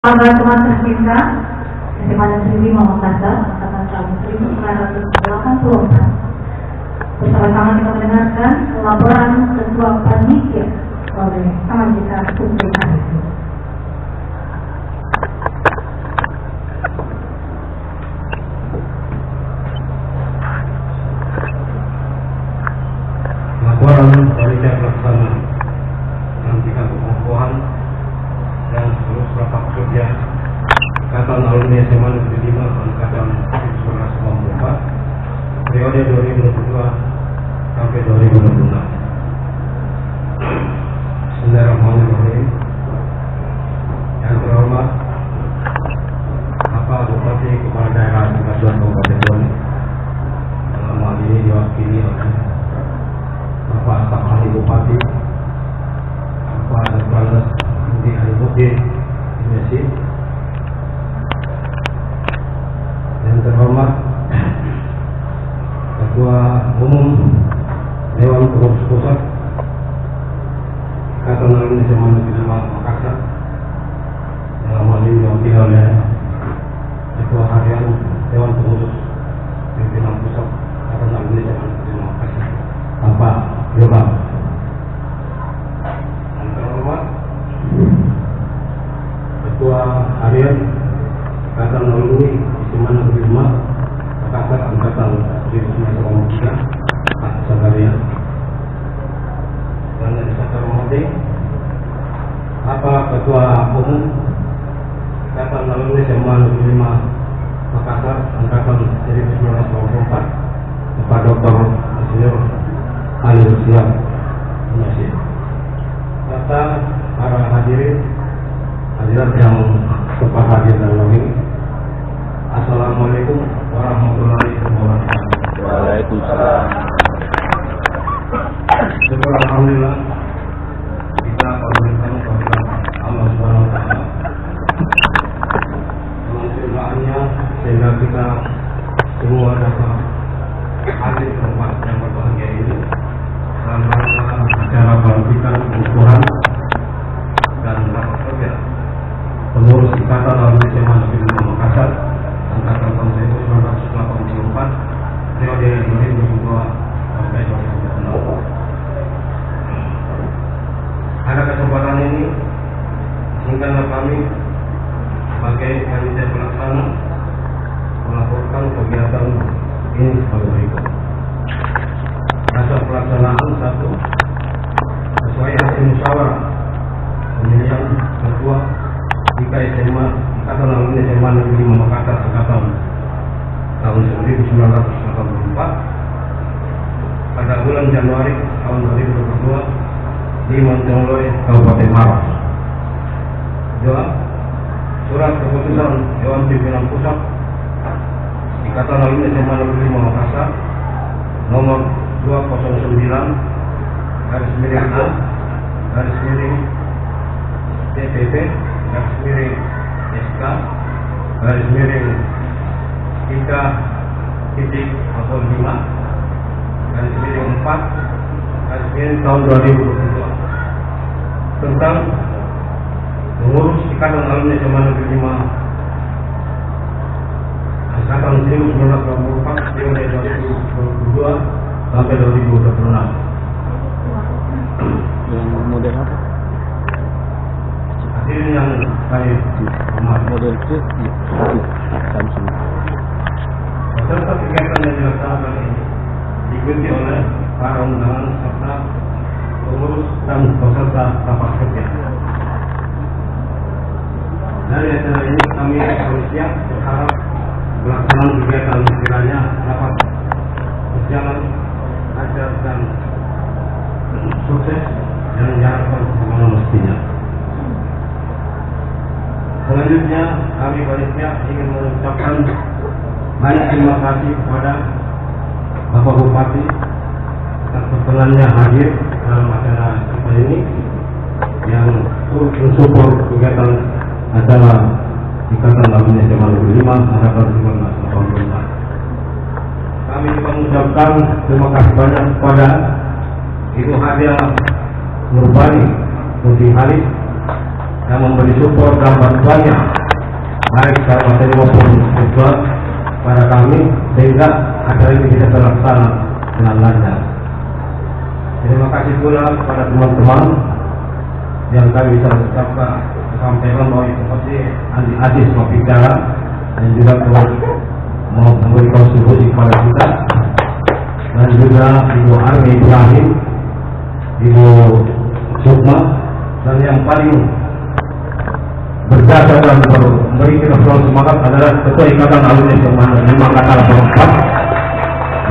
Para teman tercinta, SMA Negeri 5 Makassar, angkatan tahun 1984. Bersama-sama kita mendengarkan laporan Ketua Panitia oleh Samanjika Putri Arif. Laporan Panitia Pelaksana Pelantikan Pengukuhan dan seluruh rapat kerja Ikatan Alumni SMA Negeri 5 Angkatan 1994 periode 2022 sampai 2026. Bismillahirrahmanirrahim. Yang terhormat Bapak Bupati Kepala Daerah tingkat 2 Kabupaten Bone, dalam hal ini diwakili oleh Bapak Staf Ahli Bupati, Bapak Dr. Budi Alimuddin Messi, yang terhormat Ketua Umum Dewan Pengurus Pusat Ikatan Alumni SMA Negeri 5 Makassar, dalam hal ini diwakili oleh Ketua Harian Dewan Pengurus Pimpinan Pusat Ikatan Alumni SMA Negeri 5 Makassar, Bapak Yoga. Yang terhormat Ketua Harian Ikatan Alumni SMA Negeri 5 Makassar Angkatan 1993, Pak Sagaria. Dan yang saya hormati Bapak Ketua Umum Ikatan Alumni SMA Negeri 5 Makassar Angkatan 1994, Bapak Dr. Insinyur Ali Siap Messi, serta para hadirin hadirat yang sempat hadir dalam ini. Assalamualaikum warahmatullahi wabarakatuh. Waalaikumsalam. Syukur alhamdulillah kita memberikan kepada Allah Subhanahu wa taala dengan curahannya sehingga kita semua dapat hadir di tempat yang berbahagia ini dalam rangka acara pelantikan pengukuhan dan rapat kerja pengurus Ikatan Alumni SMA Negeri 5 Makassar Angkatan tahun 1984 periode 2002 sampai 2006. Pada kesempatan ini, izinkanlah kami sebagai panitia pelaksana melaporkan kegiatan ini sebagai berikut. Dasar pelaksanaan 1. Sesuai hasil musyawarah pemilihan ketua SMA Ikatan Alumni SMA Negeri 5 Makassar Angkatan tahun 1984 pada bulan Januari tahun 2022 di Montongloe, Kabupaten Maros. 2. Surat keputusan Dewan Pimpinan Pusat Ikatan Alumni SMA Negeri 5 Makassar nomor 209 garis miring A garis miring DPP garis miring SK garis miring 3.05 garis miring 4 garis miring tahun 2022 tentang mengurus Ikatan Alumni SMA Negeri 5 Angkatan 1984 dari 2022 sampai 2026. Yang model apa? Hadirin yang saya hormati, Model itu Samsung. peserta kegiatan yang dilaksanakan ini diikuti oleh para undangan serta pengurus dan peserta rapat kerja. Dari acara ini kami siap berharap pelaksanaan kegiatan sekiranya dapat berjalan lancar dan sukses yang diharapkan semua mestinya. Selanjutnya kami panitia ingin mengucapkan banyak terima kasih kepada Bapak Bupati atas perkenannya hadir dalam acara kita ini yang turut mensupport kegiatan acara Ikatan Alumni SMA Negeri 5 Angkatan 1984. Kami juga mengucapkan terima kasih banyak kepada Ibu Hadia Nurbani Muti Halis yang memberi support dan bantuannya baik secara materi maupun spiritual pada kami sehingga acara ini bisa terlaksana dengan lancar. Terima kasih pula kepada teman-teman yang kami bisa sampaikan bahwa seperti Andi Aziz Maficara dan juga telah memberi kontribusi kepada kita, dan juga Ibu Armi Ibrahim, Ibu Sukma, dan yang paling berjasa dan memberi kita semangat adalah Ketua Ikatan Alumni Semangat 5 Kata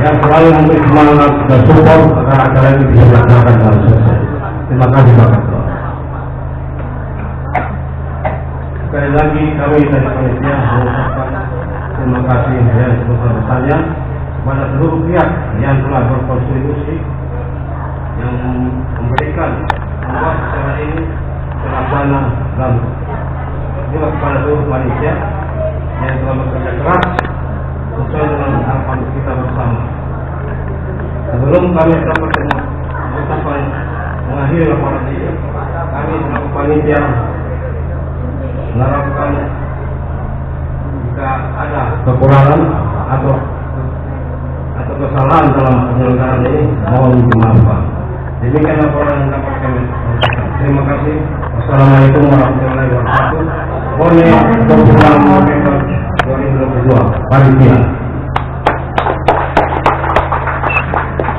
4 yang selalu memberi semangat dan support agar acara ini bisa dilaksanakan dengan sukses. Terima kasih Pak Ketua. Sekali lagi kami dari panitia mengucapkan terima kasih yang sebesar-besarnya kepada seluruh pihak yang telah berkontribusi yang memberikan membuat acara ini terlaksana, dan juga kepada seluruh panitia yang telah bekerja keras sesuai dengan harapan kita bersama. Sebelum kami dapat mengucapkan mengakhiri laporan ini, kami selaku panitia mengharapkan jika ada kekurangan atau kesalahan dalam penyelenggaraan ini mohon dimaafkan. Demikian laporan yang dapat kami sampaikan. Terima kasih. Wassalamualaikum warahmatullahi wabarakatuh. Kone 26 November 2022. Panitia.